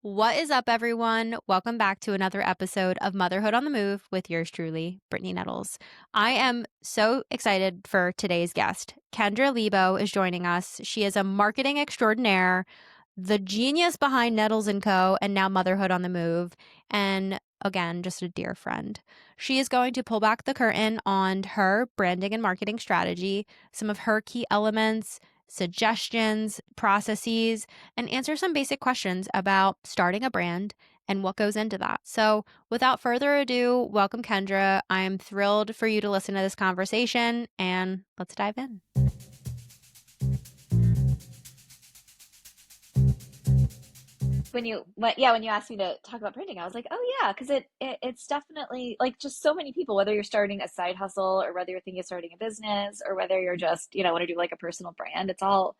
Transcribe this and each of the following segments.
What is up, everyone? Welcome back to another episode of Motherhood on the Move with yours truly, Brittany Nettles. I am so excited for today's guest. Kendra Lebo is joining us. She is a marketing extraordinaire, the genius behind Nettles and Co, and now Motherhood on the Move, and again, just a dear friend. She is going to pull back the curtain on her branding and marketing strategy, some of her key elements, suggestions, processes, and answer some basic questions about starting a brand and what goes into that. So, without further ado, welcome, Kendra. I am thrilled for you to listen to this conversation, and let's dive in. When you asked me to talk about printing, I was like, oh yeah, because it's definitely like just so many people, whether you're starting a side hustle or whether you're thinking of starting a business or whether you're just, want to do like a personal brand, it all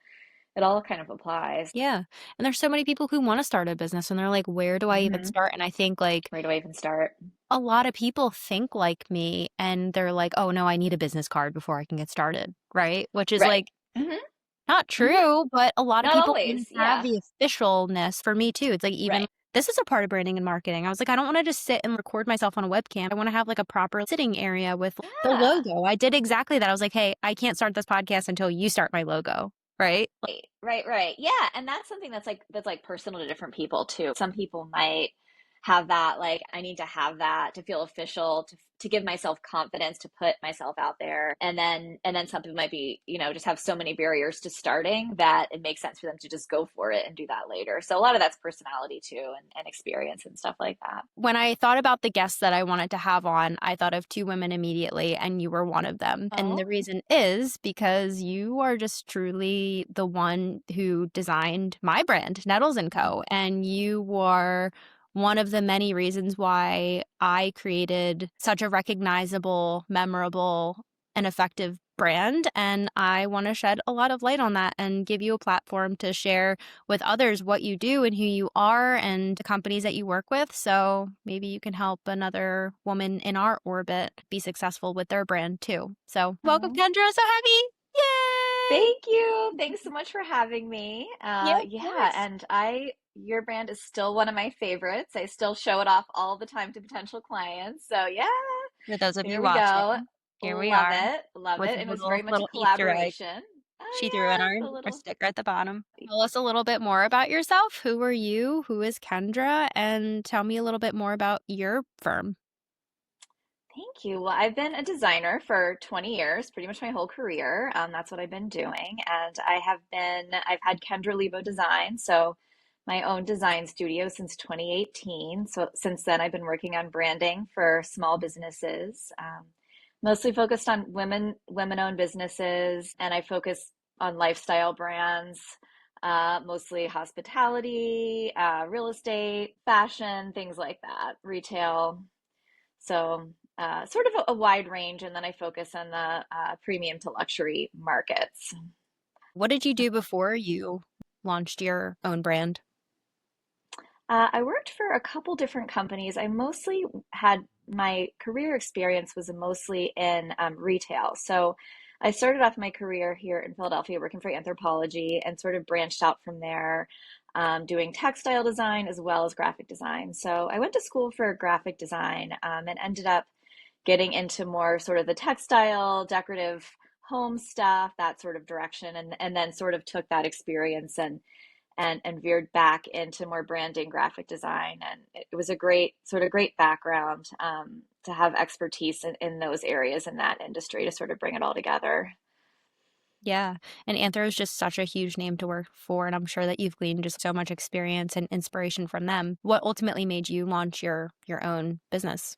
kind of applies. Yeah. And there's so many people who want to start a business and they're like, where do I even Hmm. start? And I think like Where do I even start? a lot of people think like me and they're like, oh no, I need a business card before I can get started. Right. Which is Right. like, Hmm. not Hmm. true, but a lot of Not people always. don't have Yeah. the officialness for me too. It's like even Right. this is a part of branding and marketing. I was like, I don't want to just sit and record myself on a webcam. I want to have like a proper sitting area with the Yeah. logo. I did exactly that. I was like, hey, I can't start this podcast until you start my logo. Right. Right. Yeah, and that's something that's like personal to different people too. Some people might have that like I need to have that to feel official, to give myself confidence to put myself out there. And then some people might be, just have so many barriers to starting that it makes sense for them to just go for it and do that later. So a lot of that's personality too and experience and stuff like that. When I thought about the guests that I wanted to have on, I thought of two women immediately, and you were one of them. And the Oh. reason is because you are just truly the one who designed my brand, Nettles and Co. And you were one of the many reasons why I created such a recognizable, memorable, and effective brand. And I want to shed a lot of light on that and give you a platform to share with others what you do and who you are and the companies that you work with. So maybe you can help another woman in our orbit be successful with their brand too. So welcome, Oh. Kendra. So happy. Yay! Thank you. Thanks so much for having me. Yeah, of Yeah, course. and your brand is still one of my favorites. I still show it off all the time to potential clients. So yeah, For those of there you we go. watching, here we Love are it. Love with it. a And it was very much a little Easter egg. collaboration. She threw in Oh yeah, the our little. sticker at the bottom. Tell us a little bit more about yourself. Who are you? Who is Kendra? And tell me a little bit more about your firm. Thank you. Well, I've been a designer for 20 years, pretty much my whole career. That's what I've been doing. And I've had Kendra Lebo Design, so my own design studio since 2018. So since then, I've been working on branding for small businesses, mostly focused on women-owned businesses, and I focus on lifestyle brands, mostly hospitality, real estate, fashion, things like that, retail. So sort of a wide range, and then I focus on the premium to luxury markets. What did you do before you launched your own brand? I worked for a couple different companies. I mostly had my career experience was mostly in retail. So I started off my career here in Philadelphia working for Anthropologie and sort of branched out from there, doing textile design as well as graphic design. So I went to school for graphic design and ended up getting into more sort of the textile, decorative home stuff, that sort of direction, and then sort of took that experience and veered back into more branding, graphic design, and it was a great background to have expertise in those areas in that industry to sort of bring it all together. Yeah. And Anthro is just such a huge name to work for. And I'm sure that you've gleaned just so much experience and inspiration from them. What ultimately made you launch your own business?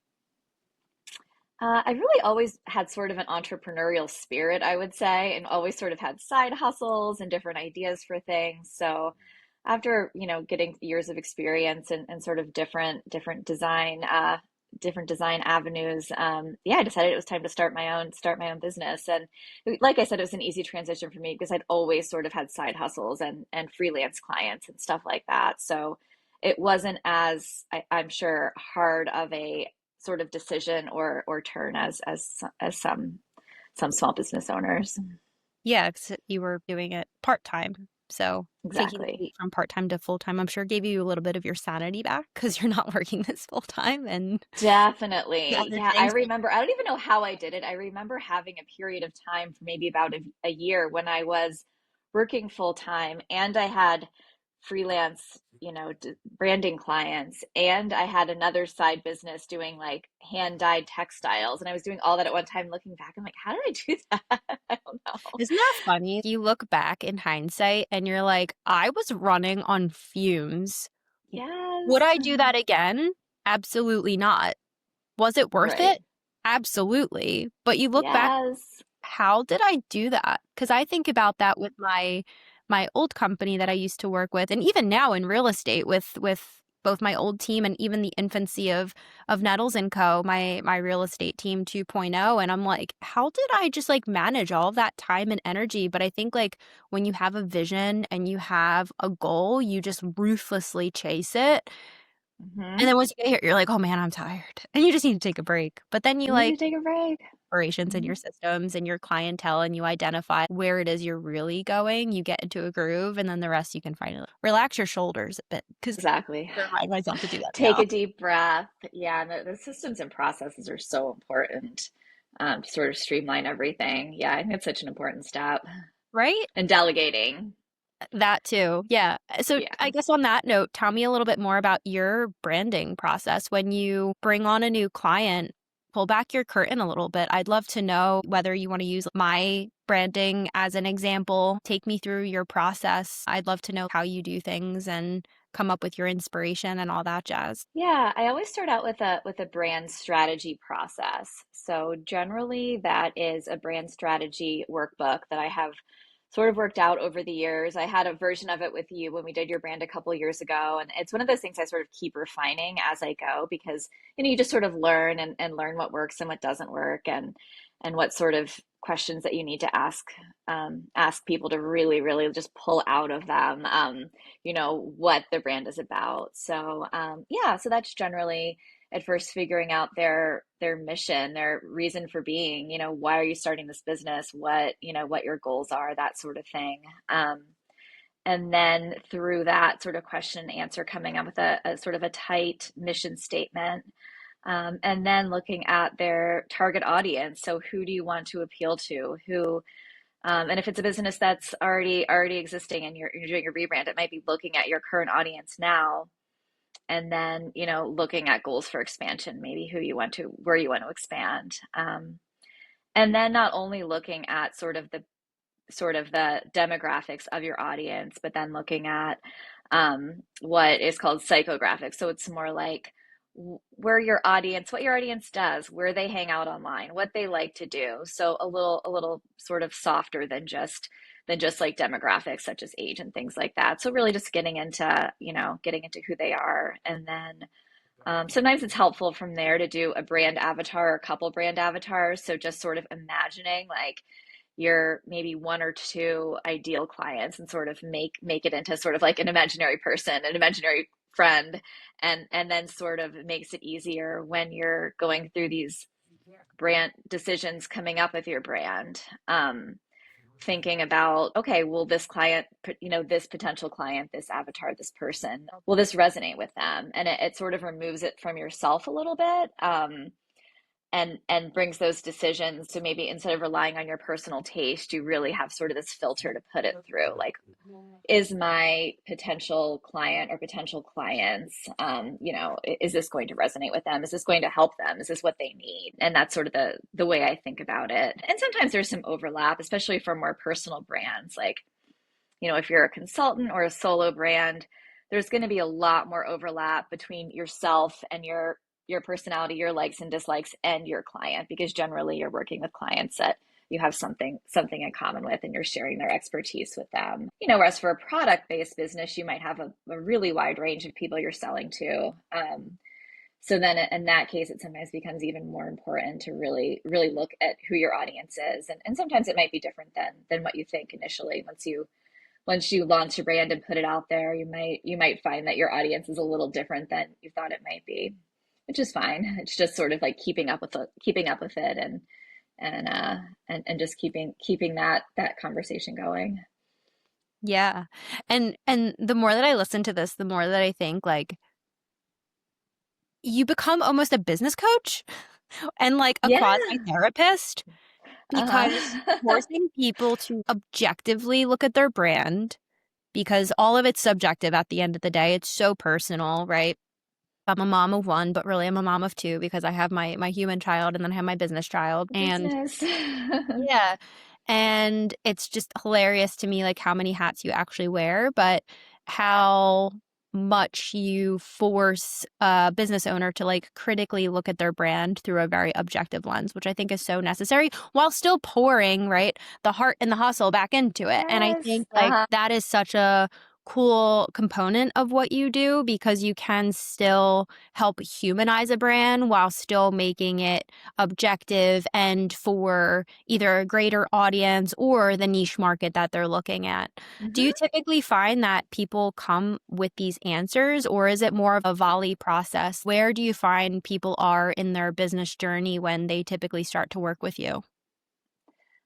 I really always had sort of an entrepreneurial spirit, I would say, and always sort of had side hustles and different ideas for things. So after, getting years of experience and sort of different design avenues, yeah, I decided it was time to start my own business. And like I said, it was an easy transition for me because I'd always sort of had side hustles and freelance clients and stuff like that. So it wasn't as I'm sure hard of a sort of decision or turn as some small business owners. Yeah, 'cause you were doing it part time. So taking the Exactly. leap from part-time to full-time, I'm sure gave you a little bit of your sanity back because you're not working this full-time and the Definitely. other Yeah, I things. remember. I don't even know how I did it. I remember having a period of time for maybe about a year when I was working full time and I had freelance, branding clients, and I had another side business doing like hand dyed textiles. And I was doing all that at one time. Looking back, I'm like, how did I do that? I don't know. Isn't that funny? You look back in hindsight and you're like, I was running on fumes. Would Yes. I do that again? Absolutely not. Was it worth Right. it? Absolutely. But you look back, Yes. how did I do that? Because I think about that with my old company that I used to work with, and even now in real estate with both my old team and even the infancy of Nettles and Co, my real estate team 2.0. And I'm like, how did I just like manage all of that time and energy? But I think like when you have a vision and you have a goal, you just ruthlessly chase it. And Hmm. then once you get here, you're like, oh man, I'm tired. And you just need to take a break. But then you You need like to take a break. operations and Hmm. your systems and your clientele and you identify where it is you're really going, you get into a groove, and then the rest you can finally relax your shoulders a bit because Exactly. I remind myself to do that Take now. a deep breath. Yeah, and the systems and processes are so important to sort of streamline everything. Yeah, I think it's such an important step. Right? And delegating. That too. Yeah. So Yeah. I guess on that note, tell me a little bit more about your branding process when you bring on a new client. Pull back your curtain a little bit. I'd love to know whether you want to use my branding as an example. Take me through your process. I'd love to know how you do things and come up with your inspiration and all that jazz. Yeah, I always start out with a brand strategy process. So generally that is a brand strategy workbook that I have sort of worked out over the years. I had a version of it with you when we did your brand a couple years ago, and it's one of those things I sort of keep refining as I go because you just sort of learn and learn what works and what doesn't work and what sort of questions that you need to ask people to really, really just pull out of them. What the brand is about. So yeah, so that's generally at first figuring out their mission, their reason for being. Why are you starting this business? What your goals are, that sort of thing. And then through that sort of question and answer, coming up with a sort of a tight mission statement. And then looking at their target audience. So who do you want to appeal to? And if it's a business that's already existing and you're doing a rebrand, it might be looking at your current audience now, and then looking at goals for expansion, maybe where you want to expand, and then not only looking at sort of the demographics of your audience, but then looking at what is called psychographics. So it's more like what your audience does, where they hang out online, what they like to do. So a little sort of softer than just like demographics such as age and things like that. So really just getting into who they are, and then sometimes it's helpful from there to do a brand avatar or a couple brand avatars. So just sort of imagining like your maybe one or two ideal clients and sort of make it into sort of like an imaginary person, an imaginary friend, and then sort of makes it easier when you're going through these brand decisions coming up with your brand. Thinking about, okay, will this client, this potential client, this avatar, this person, will this resonate with them? And it sort of removes it from yourself a little bit. And brings those decisions. So maybe instead of relying on your personal taste, you really have sort of this filter to put it through. Like, is my potential client or potential clients, is this going to resonate with them? Is this going to help them? Is this what they need? And that's sort of the way I think about it. And sometimes there's some overlap, especially for more personal brands. Like, if you're a consultant or a solo brand, there's going to be a lot more overlap between yourself and your personality, your likes and dislikes, and your client, because generally you're working with clients that you have something in common with and you're sharing their expertise with them. Whereas for a product-based business, you might have a really wide range of people you're selling to. So then in that case, it sometimes becomes even more important to really, really look at who your audience is. And sometimes it might be different than what you think initially. Once you launch a brand and put it out there, you might find that your audience is a little different than you thought it might be, which is fine. It's just sort of like keeping up with it and just keeping that conversation going. Yeah. And the more that I listen to this, the more that I think like you become almost a business coach and like a Yeah. quasi therapist because Uh-huh. forcing people to objectively look at their brand because all of it's subjective at the end of the day. It's so personal, right? I'm a mom of one, but really I'm a mom of two because I have my human child and then I have my business child. And Business. yeah. And it's just hilarious to me, like how many hats you actually wear, but how much you force a business owner to like critically look at their brand through a very objective lens, which I think is so necessary while still pouring, right, the heart and the hustle back into it. And I Yes. think like Uh-huh. that is such a cool component of what you do because you can still help humanize a brand while still making it objective and for either a greater audience or the niche market that they're looking at. Do you Hmm. typically find that people come with these answers, or is it more of a volley process? Where do you find people are in their business journey when they typically start to work with you?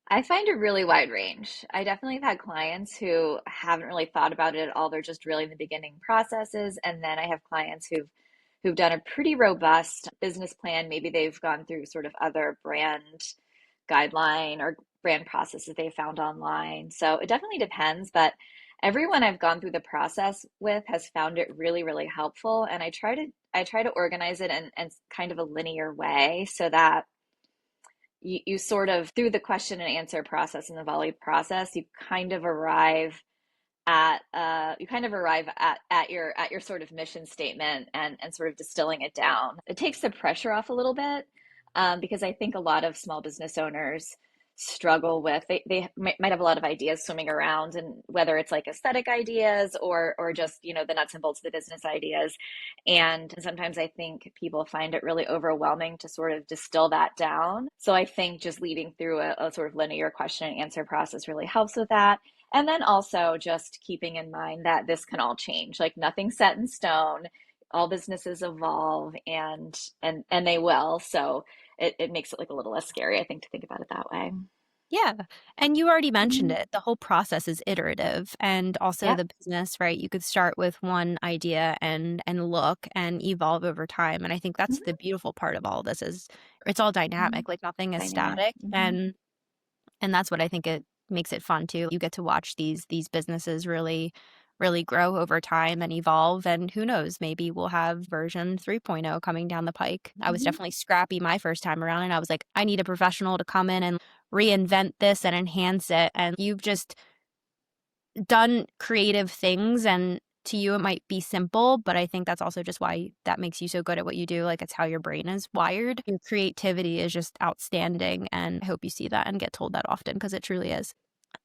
I find a really wide range. I definitely have had clients who haven't really thought about it at all. They're just really in the beginning processes. And then I have clients who've done a pretty robust business plan. Maybe they've gone through sort of other brand guideline or brand processes they found online. So it definitely depends, but everyone I've gone through the process with has found it really, really helpful. And I try to organize it in kind of a linear way so that you sort of through the question and answer process and the volley process, you kind of arrive at your sort of mission statement and sort of distilling it down. It takes the pressure off a little bit, because I think a lot of small business owners struggle with they might have a lot of ideas swimming around, and whether it's like aesthetic ideas or just the nuts and bolts of the business ideas, and sometimes I think people find it really overwhelming to sort of distill that down. So I think just leading through a sort of linear question and answer process really helps with that. And then also just keeping in mind that this can all change. Like nothing's set in stone. All businesses evolve and they will. So it makes it like a little less scary, I think, to think about it that way. Yeah. And you already mentioned Mhm. it. The whole process is iterative and also Yep. the business, right? You could start with one idea and look and evolve over time. And I think that's the Hmm. beautiful part of all this is it's all Hmm. dynamic. Like nothing is Dynamic. static. Hmm. And that's what I think it makes it fun too. You get to watch these businesses really grow over time and evolve, and who knows, maybe we'll have version 3.0 coming down the pike. I was Hmm. definitely scrappy my first time around and I was like, I need a professional to come in and reinvent this and enhance it. And you've just done creative things and to you it might be simple, but I think that's also just why that makes you so good at what you do. Like it's how your brain is wired. Your creativity is just outstanding and I hope you see that and get told that often because it truly is.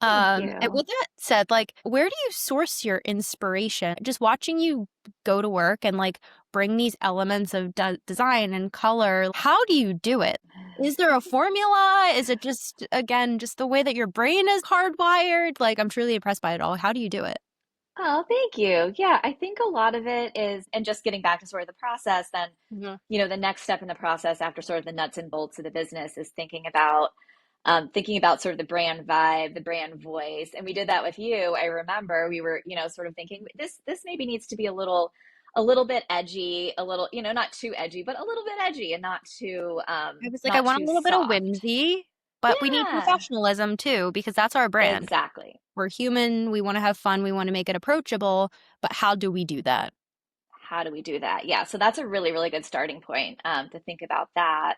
Thank And you. with that said, like, where do you source your inspiration? Just watching you go to work and like bring these elements of design and color, how do you do it? Is there a formula? Is it just, again, just the way that your brain is hardwired? Like, I'm truly impressed by it all. How do you do it? Oh, thank you. Yeah, I think a lot of it is, and just getting back to sort of the process, then, Mhm. the next step in the process after sort of the nuts and bolts of the business is thinking about sort of the brand vibe, the brand voice. And we did that with you. I remember we were, sort of thinking this maybe needs to be a little bit edgy, a little, not too edgy, but a little bit edgy and I was like, I not want a too little bit of soft. whimsy, but we need Yeah, professionalism too, because that's our brand. exactly. We're human. We want to have fun. We want to make it approachable. But how do we do that? How do we do that? Yeah, so that's a really, really good starting point, to think about that.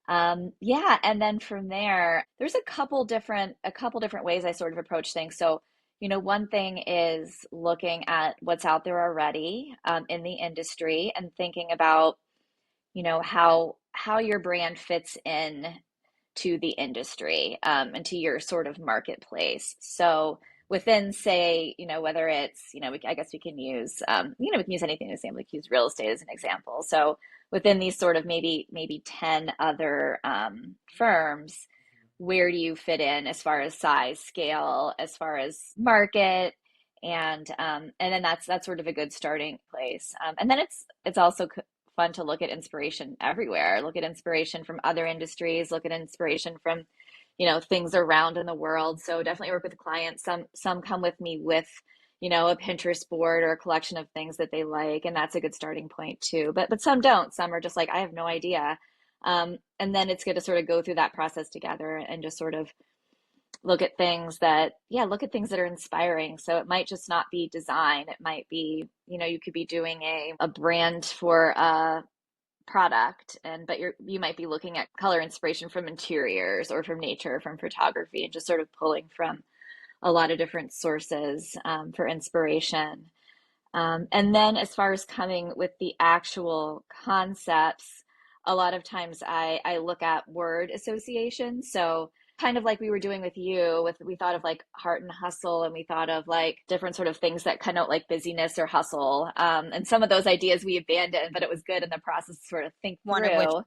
Yeah, and then from there, there's a couple different ways I sort of approach things. So, one thing is looking at what's out there already, in the industry and thinking about, how your brand fits in to the industry, and to your sort of marketplace. So within, say, whether it's, I guess we can use, we can use anything the same, like use real estate as an example. So within these sort of maybe 10 other, firms, where do you fit in as far as size, scale, as far as market? And then that's sort of a good starting place. And then it's also fun to look at inspiration everywhere. Look at inspiration from other industries. Look at inspiration from things around in the world. So definitely work with clients. Some come with me with, a Pinterest board or a collection of things that they like, and that's a good starting point too. But some don't. Some are just like, I have no idea. And then it's good to sort of go through that process together and just sort of look at things that are inspiring. So it might just not be design. It might be, you could be doing a brand for a product, but you might be looking at color inspiration from interiors or from nature, from photography, and just sort of pulling from a lot of different sources for inspiration. And then as far as coming with the actual concepts, a lot of times I look at word association. So kind of like we were doing with you, we thought of like heart and hustle, and we thought of like different sort of things that connote like busyness or hustle. And some of those ideas we abandoned, but it was good in the process to sort of think One of which, through.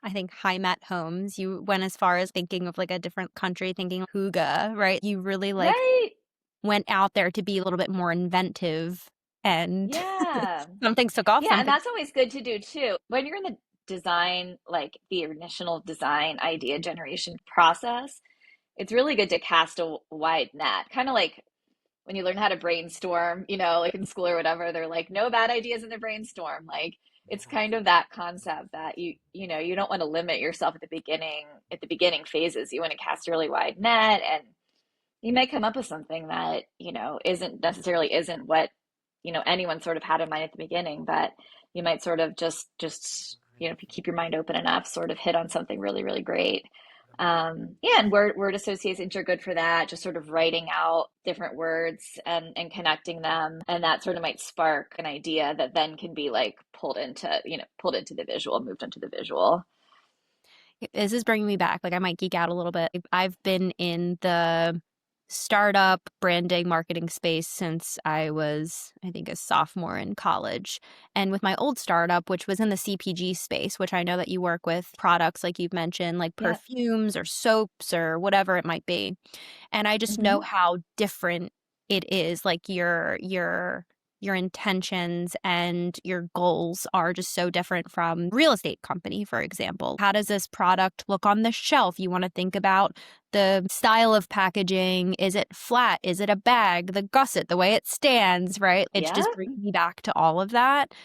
I think, High Met Homes. You went as far as thinking of like a different country, thinking Huga, right? You really like Right. went out there to be a little bit more inventive, and Yeah. some things took off, Yeah, some and things. that's always good to do too. When you're in the design, like the initial design idea generation process, it's really good to cast a wide net. Kind of like when you learn how to brainstorm, like in school or whatever, they're like, no bad ideas in the brainstorm. Like it's kind of that concept that you don't want to limit yourself at the beginning phases. You want to cast a really wide net, and you may come up with something that, isn't what, anyone sort of had in mind at the beginning, but you might sort of just, if you keep your mind open enough, sort of hit on something really, really great. Yeah, and word associations are good for that, just sort of writing out different words and connecting them. And that sort of might spark an idea that then can be like pulled into the visual, moved into the visual. This is bringing me back. Like, I might geek out a little bit. I've been in the startup branding marketing space since I was, I think, a sophomore in college. And with my old startup, which was in the CPG space, which I know that you work with products like you've mentioned, like Yep. perfumes or soaps or whatever it might be. And I just know Hmm. how different it is. Like your intentions and your goals are just so different from real estate company, for example. How does this product look on the shelf? You want to think about the style of packaging. Is it flat? Is it a bag? The gusset, the way it stands, right? It's Yeah. just bringing me back to all of that.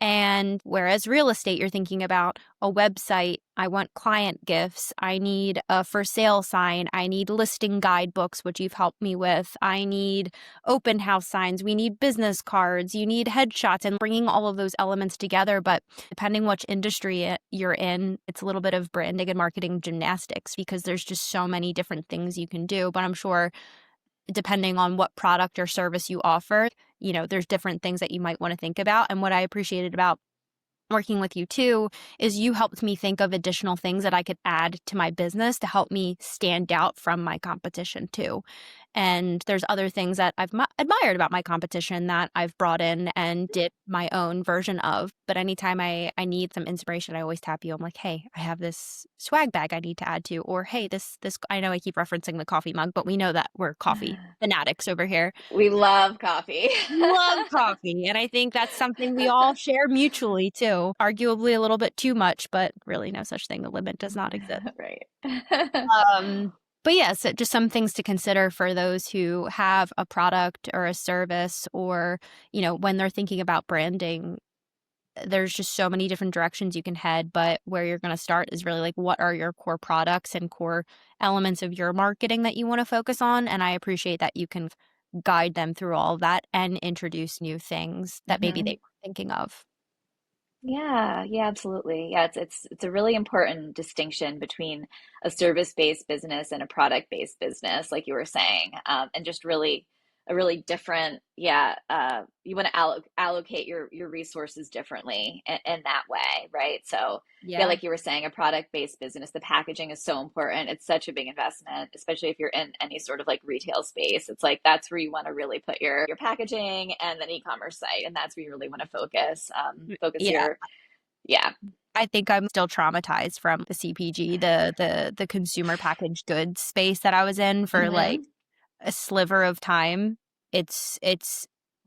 And whereas real estate, you're thinking about a website, I want client gifts, I need a for sale sign, I need listing guidebooks, which you've helped me with, I need open house signs, we need business cards, you need headshots, and bringing all of those elements together. But depending which industry you're in, it's a little bit of branding and marketing gymnastics because there's just so many different things you can do. But I'm sure depending on what product or service you offer, there's different things that you might want to think about. And what I appreciated about working with you too is you helped me think of additional things that I could add to my business to help me stand out from my competition too. And there's other things that I've admired about my competition that I've brought in and did my own version of. But anytime I need some inspiration, I always tap you. I'm like, hey, I have this swag bag I need to add to, or hey, this I know I keep referencing the coffee mug, but we know that we're coffee fanatics over here. We love coffee. Love coffee. And I think that's something we all share mutually too. Arguably a little bit too much, but really no such thing. The limit does not exist. Right. Um, but yes, just some things to consider for those who have a product or a service, or, when they're thinking about branding, there's just so many different directions you can head. But where you're going to start is really like, what are your core products and core elements of your marketing that you want to focus on? And I appreciate that you can guide them through all of that and introduce new things that maybe they Hmm. were thinking of. Yeah, yeah, absolutely. Yeah, it's a really important distinction between a service-based business and a product-based business, like you were saying, and just really a really different. Yeah, you want to allocate your resources differently in that way, right? So, yeah, Yeah. like you were saying, a product-based business, the packaging is so important. It's such a big investment, especially if you're in any sort of like retail space. It's like that's where you want to really put your packaging and then e-commerce site, and that's where you really want to focus Yeah. your yeah. I think I'm still traumatized from the CPG, the consumer packaged goods space that I was in for like Hmm. a sliver of time. It's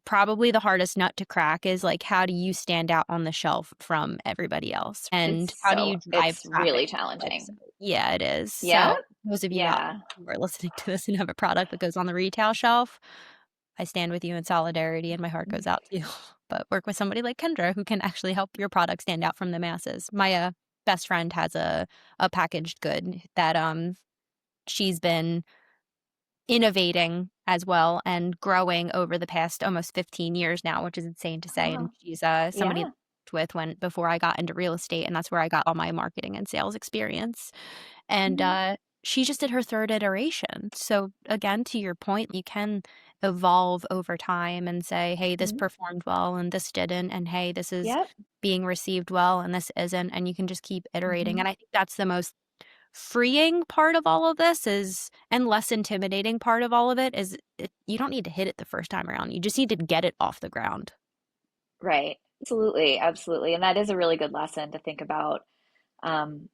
probably the hardest nut to crack is like, how do you stand out on the shelf from everybody else? And how do you drive It's traffic really to your website? challenging. Yeah, it is. Yeah. So those of you out Yeah. who are listening to this and have a product that goes on the retail shelf, I stand with you in solidarity and my heart goes out to you. But work with somebody like Kendra who can actually help your product stand out from the masses. My best friend has a packaged good that she's been innovating as well and growing over the past almost 15 years now, which is insane to Oh, say. And wow. she's somebody I Yeah. worked with when before I got into real estate, and that's where I got all my marketing and sales experience. And Mhm. she just did her third iteration. So again, to your point, you can evolve over time and say, hey, this Mhm. performed well and this didn't, and hey, this is Yep. being received well and this isn't, and you can just keep iterating. Mhm. And I think that's the most freeing part of all of this is and less intimidating part of all of it is you don't need to hit it the first time around. You just need to get it off the ground. Right. Absolutely. Absolutely. And that is a really good lesson to think about. Um,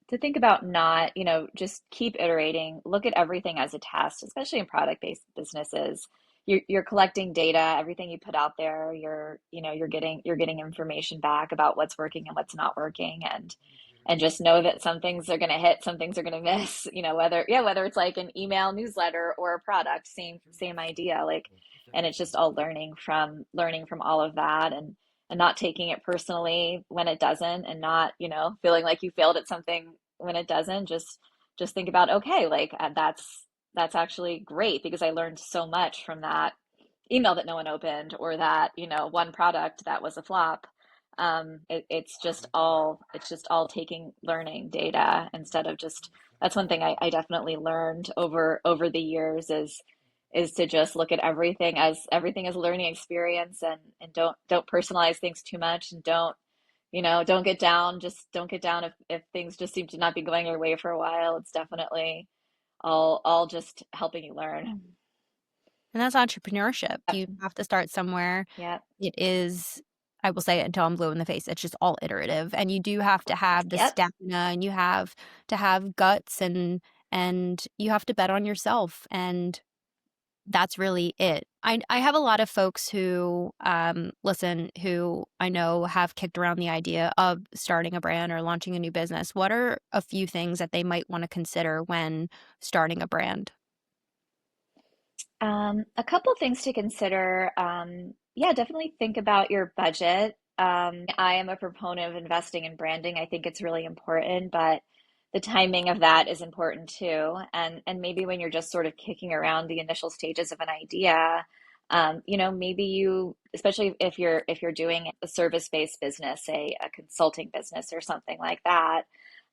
to think about not, just keep iterating, look at everything as a test, especially in product-based businesses. You're collecting data, everything you put out there, you're getting information back about what's working and what's not working, and just know that some things are going to hit, some things are going to miss, whether it's like an email newsletter or a product, same idea, like, and it's just all learning from all of that, and not taking it personally when it doesn't, and not, feeling like you failed at something when it doesn't. Just think about, okay, like, that's actually great because I learned so much from that email that no one opened, or that, one product that was a flop. It's just all taking learning data instead of just, that's one thing I definitely learned over the years, is to just look at everything as a learning experience, and don't personalize things too much, and don't get down. Just don't get down if things just seem to not be going your way for a while. It's definitely all just helping you learn. And that's entrepreneurship. Yep. You have to start somewhere. Yep. It is, I will say it until I'm blue in the face. It's just all iterative. And you do have to have the Yep. stamina and you have to have guts and you have to bet on yourself. And that's really it. I have a lot of folks who listen who I know have kicked around the idea of starting a brand or launching a new business. What are a few things that they might want to consider when starting a brand? A couple things to consider. Yeah, definitely think about your budget. I am a proponent of investing in branding. I think it's really important, but the timing of that is important too. And maybe when you're just sort of kicking around the initial stages of an idea, maybe especially if you're doing a service-based business, say a consulting business or something like that,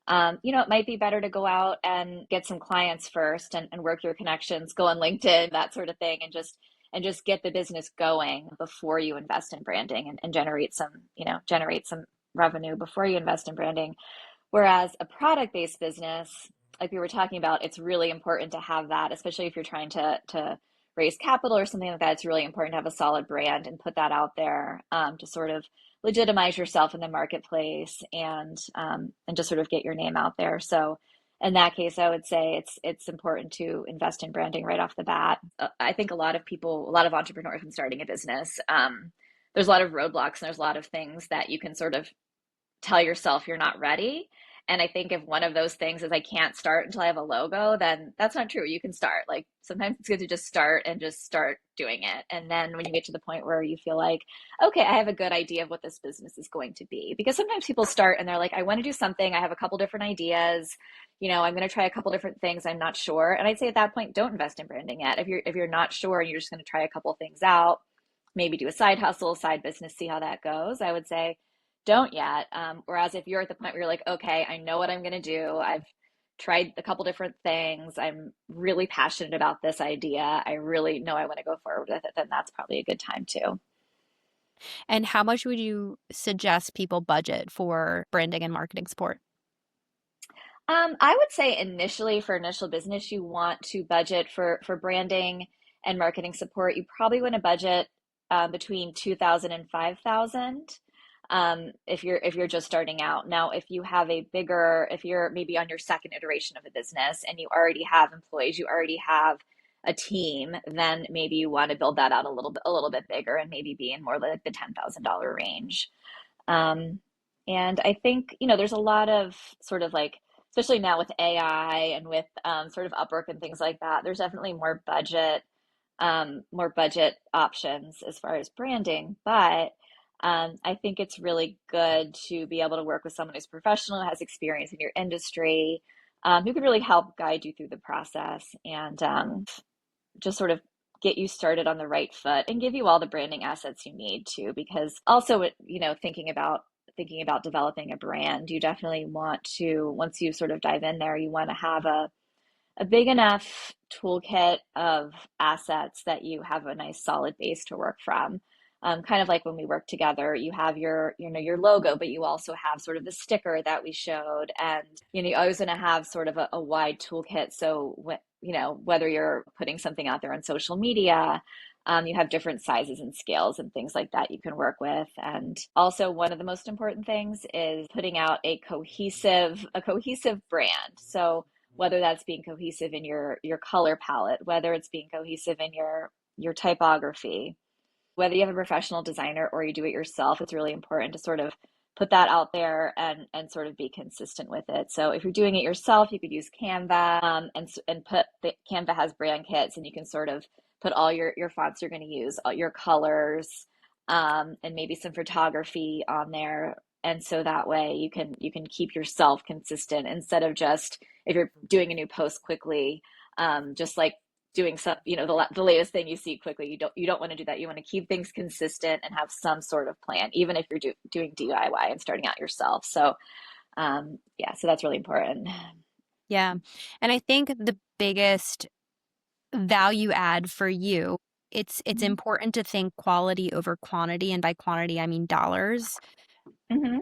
it might be better to go out and get some clients first, and work your connections, go on LinkedIn, that sort of thing, and just get the business going before you invest in branding, and generate some revenue before you invest in branding. Whereas a product-based business, like we were talking about, it's really important to have that, especially if you're trying to raise capital or something like that. It's really important to have a solid brand and put that out there, to sort of legitimize yourself in the marketplace, and just sort of get your name out there. So in that case, I would say it's important to invest in branding right off the bat. I think a lot of entrepreneurs when starting a business, there's a lot of roadblocks, and there's a lot of things that you can sort of tell yourself you're not ready. And I think if one of those things is I can't start until I have a logo, then that's not true. You can start. Like, sometimes it's good to just start and just start doing it. And then when you get to the point where you feel like, okay, I have a good idea of what this business is going to be. Because sometimes people start and they're like, I want to do something. I have a couple different ideas. I'm going to try a couple different things. I'm not sure. And I'd say at that point, don't invest in branding yet. If you're not sure and you're just going to try a couple things out, maybe do a side hustle, side business, see how that goes, I would say don't yet. Whereas if you're at the point where you're like, okay, I know what I'm going to do. I've tried a couple different things. I'm really passionate about this idea. I really know I want to go forward with it. Then that's probably a good time too. And how much would you suggest people budget for branding and marketing support? I would say initially for initial business, you want to budget for branding and marketing support. You probably want to budget between 2,000 and 5,000, if you're just starting out. Now, if you're maybe on your second iteration of a business and you already have employees, you already have a team, then maybe you want to build that out a little bit bigger and maybe be in more like the $10,000 range. Um, and I think, there's a lot of sort of like, especially now with AI and with sort of Upwork and things like that, there's definitely more budget options as far as branding. But I think it's really good to be able to work with someone who's professional, has experience in your industry, who can really help guide you through the process and just sort of get you started on the right foot and give you all the branding assets you need to. Because also, thinking about developing a brand, you definitely want to, once you sort of dive in there, you want to have a big enough toolkit of assets that you have a nice solid base to work from. Kind of like when we work together, you have your logo, but you also have sort of the sticker that we showed, and you're always going to have sort of a wide toolkit. So whether you're putting something out there on social media, you have different sizes and scales and things like that you can work with. And also, one of the most important things is putting out a cohesive brand. So whether that's being cohesive in your color palette, whether it's being cohesive in your typography, whether you have a professional designer or you do it yourself, it's really important to sort of put that out there and sort of be consistent with it. So if you're doing it yourself, you could use Canva, and put the Canva has brand kits, and you can sort of put all your fonts you're going to use, all your colors, and maybe some photography on there. And so that way you can keep yourself consistent instead of just, if you're doing a new post quickly, just like doing some, the latest thing you see quickly. You don't want to do that. You want to keep things consistent and have some sort of plan, even if you're doing DIY and starting out yourself. So yeah, so that's really important. Yeah. And I think the biggest value add for you, it's important to think quality over quantity. And by quantity, I mean dollars. Mm-hmm.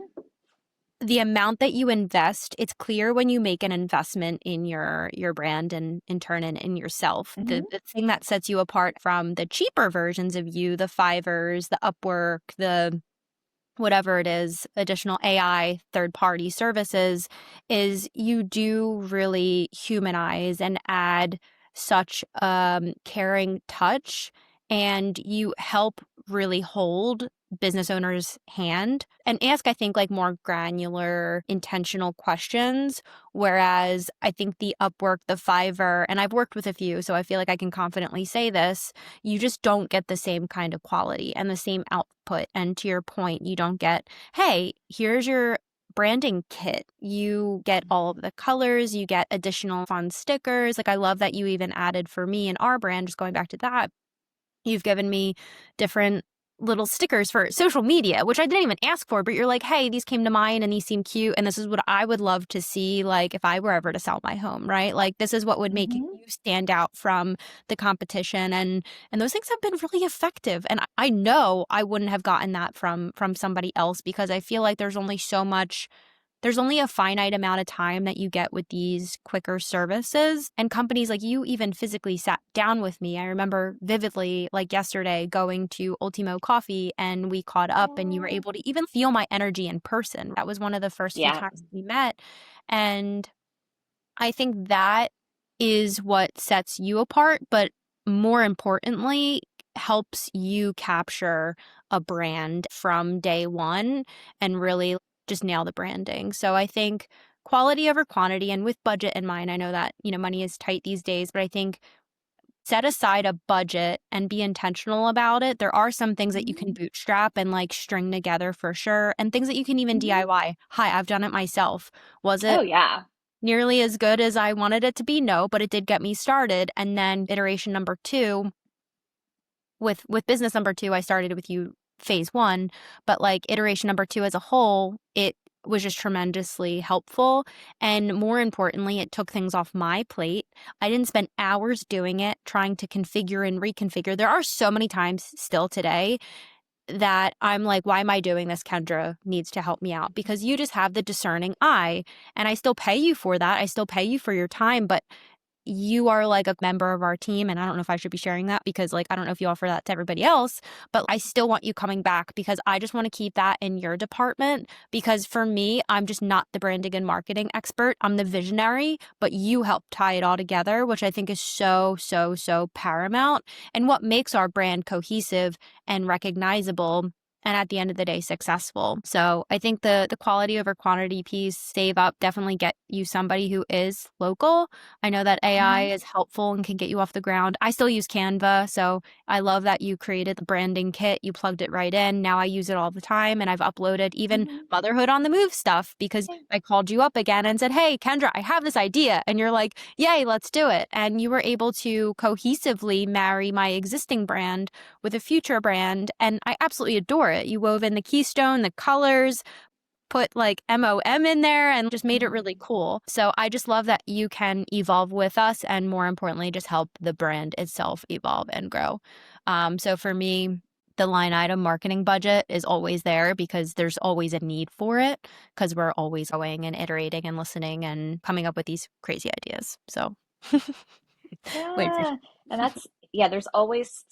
The amount that you invest, it's clear when you make an investment in your brand and in turn in yourself. Mm-hmm. The thing that sets you apart from the cheaper versions of you, the Fivers, the Upwork, the whatever it is, additional AI third-party services, is you do really humanize and add such caring touch, and you help really hold business owners' hand and ask, I think, like more granular, intentional questions. Whereas I think the Upwork, the Fiverr, and I've worked with a few, so I feel like I can confidently say this, you just don't get the same kind of quality and the same output. And to your point, you don't get, hey, here's your branding kit. You get all of the colors, you get additional fun stickers. Like, I love that you even added for me and our brand, just going back to that, you've given me different little stickers for social media, which I didn't even ask for, but you're like, hey, these came to mind and these seem cute. And this is what I would love to see, like, if I were ever to sell my home, right? Like, this is what would make you Mm-hmm. stand out from the competition. And those things have been really effective. And I know I wouldn't have gotten that from somebody else, because I feel like there's only a finite amount of time that you get with these quicker services. And companies, like, you even physically sat down with me. I remember vividly, like yesterday, going to Ultimo Coffee and we caught up and you were Oh, able to even feel my energy in person. That was one of the first few yeah. times we met. And I think that is what sets you apart, but more importantly, helps you capture a brand from day one and really just nail the branding. So I think quality over quantity, and with budget in mind, I know that, money is tight these days, but I think set aside a budget and be intentional about it. There are some things that you can Mm-hmm. bootstrap and like string together for sure, and things that you can even Mm-hmm. DIY. Hi, I've done it myself. Was Oh it yeah. nearly as good as I wanted it to be? No, but it did get me started. And then iteration number two, with business number two, I started with you phase one, but like iteration number two as a whole, it was just tremendously helpful. And more importantly, it took things off my plate. I didn't spend hours doing it, trying to configure and reconfigure. There are so many times still today that I'm like, why am I doing this? Kendra needs to help me out, because you just have the discerning eye. And I still pay you for that. I still pay you for your time, but you are like a member of our team. And I don't know if I should be sharing that because, like, I don't know if you offer that to everybody else, but I still want you coming back because I just want to keep that in your department. Because for me, I'm just not the branding and marketing expert. I'm the visionary, but you help tie it all together, which I think is so, so, so paramount and what makes our brand cohesive and recognizable and at the end of the day successful. So I think the quality over quantity piece, save up, definitely get you somebody who is local. I know that AI Mhm. is helpful and can get you off the ground. I still use Canva, so I love that you created the branding kit. You plugged it right in. Now I use it all the time, and I've uploaded even Mhm. Motherhood on the Move stuff because Yeah. I called you up again and said, "Hey, Kendra, I have this idea." And you're like, "Yay, let's do it." And you were able to cohesively marry my existing brand with a future brand, and I absolutely adore it. You wove in the keystone, the colors, put like MOM in there and just made it really Mhm. cool. So I just love that you can evolve with us and more importantly, just help the brand itself evolve and grow. So for me, the line item marketing budget is always there because there's always a need for it because we're always going and iterating and listening and coming up with these crazy ideas. So wait for Yeah. And that's yeah, there's always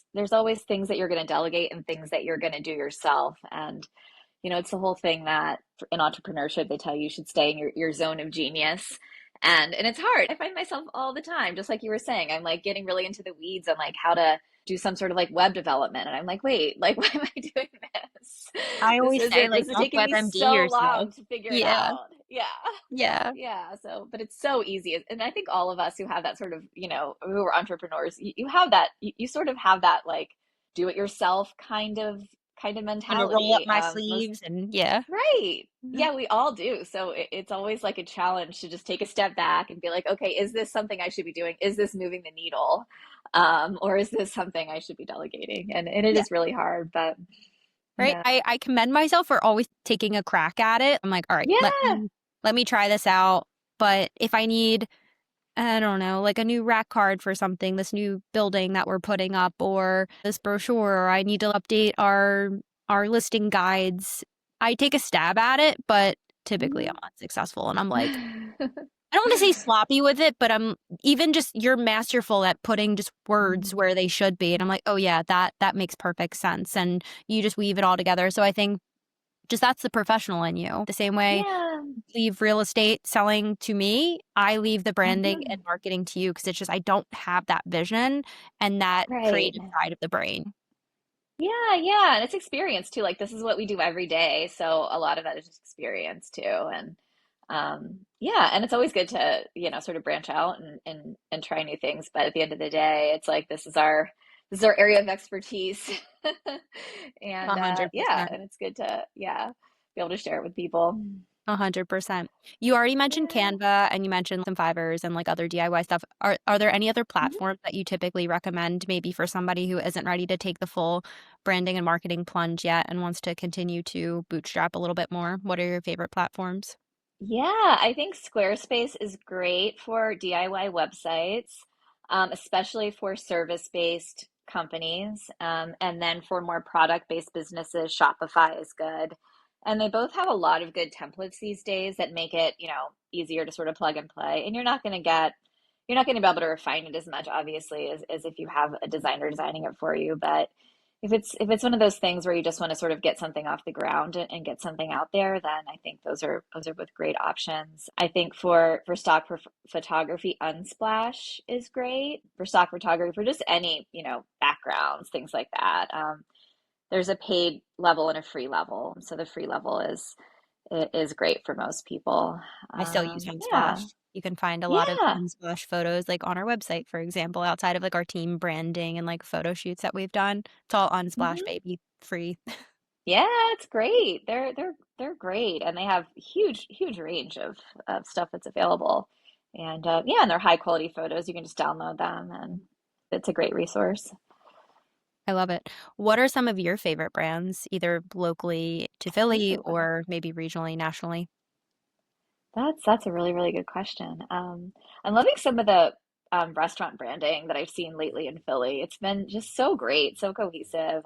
things that you're going to delegate and things that you're going to do yourself. And it's the whole thing that in entrepreneurship they tell you should stay in your zone of genius. And it's hard. I find myself all the time, just like you were saying, I'm like getting really into the weeds on like how to do some sort of like web development. And I'm like, wait, like why am I doing this? I This always say isn't like this is don't taking me WebMD so yourself. long to figure it Yeah. out. Yeah. Yeah. Yeah, so but it's so easy. And I think all of us who have that sort of, who are entrepreneurs, you have that you sort of have that like do it yourself kind of I'm gonna roll up mentality. my Most sleeves and yeah. right. Mhm. Yeah, we all do. So it's always like a challenge to just take a step back and be like, okay, is this something I should be doing? Is this moving the needle? Or is this something I should be delegating? And it Yeah. is really hard, but Right. yeah. I commend myself for always taking a crack at it. I'm like, all right, let Yeah, me try this out. But if I need, I don't know, like a new rack card for something, this new building that we're putting up, or this brochure, or I need to update our listing guides, I take a stab at it, but typically I'm Mhm. unsuccessful. And I'm like, I don't want to say sloppy with it, but I'm even just you're masterful at putting just words Mhm. where they should be. And I'm like, oh yeah, that makes perfect sense. And you just weave it all together. So I think just that's the professional in you. The same way Yeah. you leave real estate selling to me, I leave the branding and Mhm. marketing to you because it's just I don't have that vision and that Right. creative side of the brain. Yeah, yeah, and it's experience too. Like this is what we do every day, so a lot of that is just experience too. And yeah, and it's always good to, sort of branch out and try new things. But at the end of the day, it's like this is our area of expertise. And 100%. yeah, and it's good to be able to share it with people. 100%. You already mentioned Yeah. Canva and you mentioned some Fivers and like other DIY stuff. Are there any other Mhm. platforms that you typically recommend maybe for somebody who isn't ready to take the full branding and marketing plunge yet and wants to continue to bootstrap a little bit more? What are your favorite platforms? Yeah, I think Squarespace is great for DIY websites, especially for service-based companies. And then for more product-based businesses, Shopify is good. And they both have a lot of good templates these days that make it, easier to sort of plug and play. And you're not going to be able to refine it as much, obviously, as if you have a designer designing it for you. But if it's one of those things where you just want to sort of get something off the ground and get something out there, then I think those are both great options. I think for stock photography, Unsplash is great for stock photography for just any backgrounds, things like that. There's a paid level and a free level, so the free level is great for most people. I still use Yeah, Unsplash. You can find a lot of yeah. Unsplash photos like on our website, for example, outside of like our team branding and like photo shoots that we've done. It's all Unsplash, Hmm. baby, free. Yeah, it's great. They're great, and they have huge range of stuff that's available. And yeah, and they're high quality photos. You can just download them, and it's a great resource. I love it. What are some of your favorite brands, either locally to Philly Ooh, or maybe regionally, nationally? that's a really good question. I'm loving some of the restaurant branding that I've seen lately in Philly. It's been just so great, so cohesive,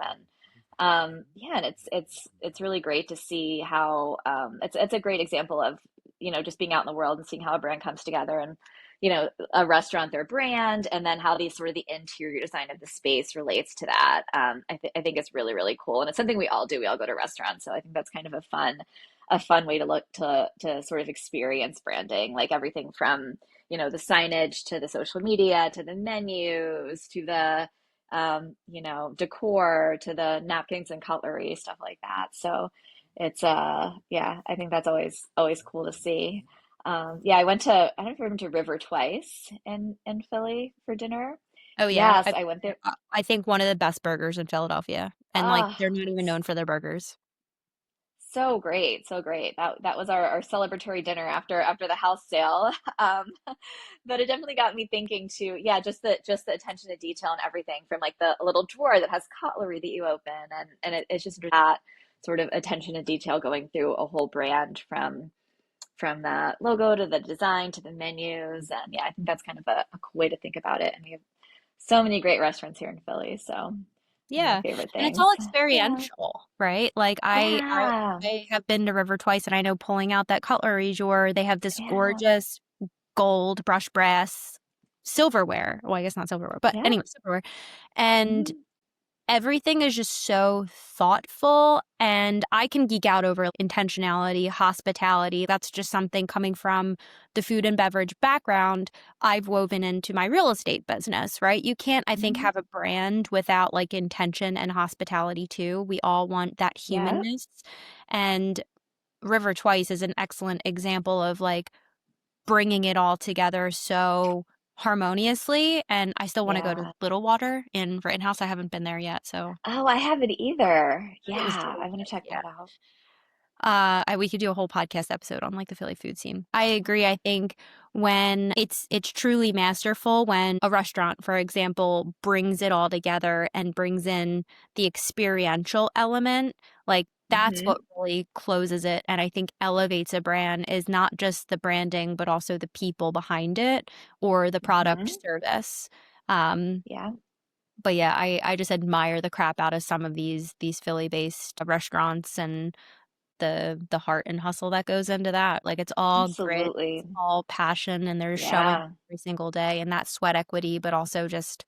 and yeah, and it's really great to see how it's a great example of just being out in the world and seeing how a brand comes together. And a restaurant, their brand, and then how the sort of the interior design of the space relates to that. I think it's really, really cool. And it's something we all do. We all go to restaurants. So I think that's kind of a fun way to look to sort of experience branding, like everything from, the signage to the social media, to the menus, to the decor, to the napkins and cutlery, stuff like that. So it's yeah, I think that's always cool to see. Yeah, I don't know if I went to River twice in Philly for dinner. Oh yeah, Yes, I went there. I think one of the best burgers in Philadelphia, and like Ah, they're not even known for their burgers. so great, so great. That was our celebratory dinner after the house sale. But it definitely got me thinking too. Yeah, just the attention to detail and everything from like the little drawer that has cutlery that you open, and it's just that sort of attention to detail going through a whole brand from the logo to the design to the menus. And yeah, I think that's kind of a cool way to think about it. And we have so many great restaurants here in Philly, so one of my Yeah, favorite and it's things. all Yeah. experiential, right? Like Yeah. I have been to River twice, and I know pulling out that cutlery drawer, they have this Yeah. gorgeous gold brushed brass silverware. Well, I guess not silverware, but Yeah. anyway, silverware. And Mhm. everything is just so thoughtful, and I can geek out over intentionality, hospitality. That's just something coming from the food and beverage background I've woven into my real estate business, right? You can't, I think, Mhm. have a brand without like intention and hospitality too. We all want that Yeah. humanness. And River Twice is an excellent example of like bringing it all together so harmoniously. And I still want to go to Yeah. Little Water in Rittenhouse. I haven't been there yet, so Oh, I haven't either. it was Yeah, I want to delicious. check Yeah. that out. We could do a whole podcast episode on like the Philly food scene. I agree. I think when it's truly masterful when a restaurant, for example, brings it all together and brings in the experiential element, like that's Hmm. what really closes it and I think elevates a brand is not just the branding, but also the people behind it or the product Hmm. service. Um, Yeah. but yeah, I just admire the crap out of some of these Philly-based restaurants and the heart and hustle that goes into that. Like it's all grit, Absolutely. it's all passion, and they're showing Yeah. every single day, and that sweat equity, but also just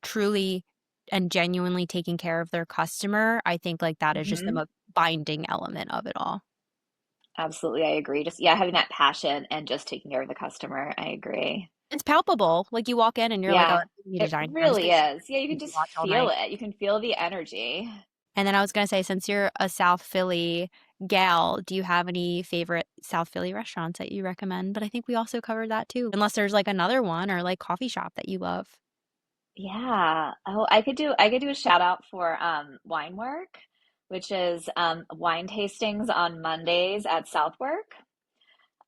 truly and genuinely taking care of their customer. I think like that is just the Hmm. most binding element of it all. Absolutely, I agree. Just yeah, having that passion and just taking care of the customer. I agree. It's palpable. Like you walk in and you're like, oh, Yeah, I need a it dining room really space. is. Yeah, you You can can just watch all feel night. it. You can feel the energy. And then I was gonna say, since you're a South Philly gal, do you have any favorite South Philly restaurants that you recommend? But I think we also covered that too. Unless there's like another one or like coffee shop that you love. Yeah. Oh, I could do a shout out for Wine Work, which is wine tastings on Mondays at Southwark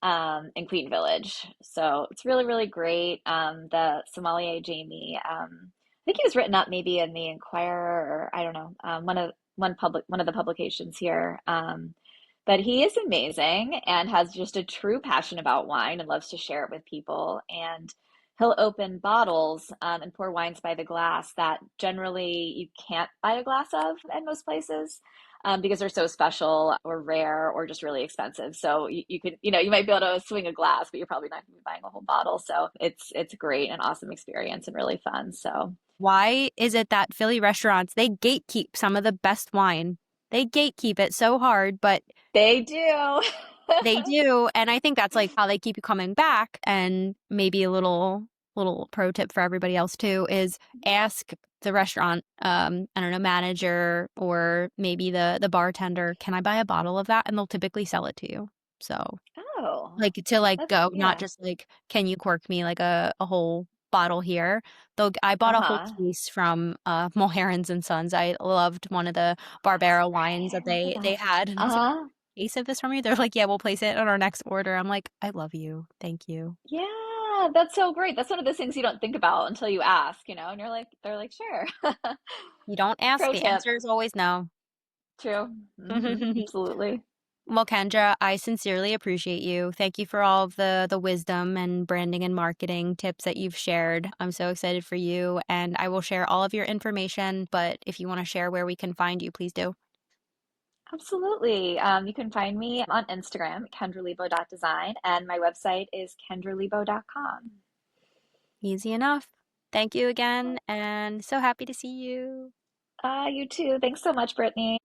in Queen Village. So it's really, really great. The sommelier Jamie, I think he was written up maybe in the Inquirer or I don't know, one of the publications here. But he is amazing and has just a true passion about wine and loves to share it with people. And he'll open bottles and pour wines by the glass that generally you can't buy a glass of at most places because they're so special or rare or just really expensive. So you could, you might be able to swing a glass, but you're probably not going to be buying a whole bottle. So it's great and awesome experience and really fun. So Why is it that Philly restaurants, they gatekeep some of the best wine? They gatekeep it so hard, but they do. they do. And I think that's like how they keep you coming back. And maybe a little pro tip for everybody else too is ask the restaurant, I don't know, manager or maybe the bartender, can I buy a bottle of that? And they'll typically sell it to you. So Oh, like to like that's go, not yeah. just like, can you cork me like a whole bottle here? Though I bought a whole Uh-huh. case from Mulherons and Sons. I loved one of the That's Barbera wines right. I that remember they that. had, and I was like, Uh-huh. case of this from you? They're like, yeah, we'll place it on our next order. I'm like, I love you. Thank you. Yeah, that's so great. That's one of those things you don't think about until you ask, and they're like, sure. You don't ask, Pro the tip. answer is always no. True. Absolutely. Well, Kendra, I sincerely appreciate you. Thank you for all of the wisdom and branding and marketing tips that you've shared. I'm so excited for you, and I will share all of your information. But if you want to share where we can find you, please do. Absolutely. You can find me on Instagram, kendralebo.design, and my website is kendralebo.com. Easy enough. Thank you again, and so happy to see you. You too. Thanks so much, Brittany.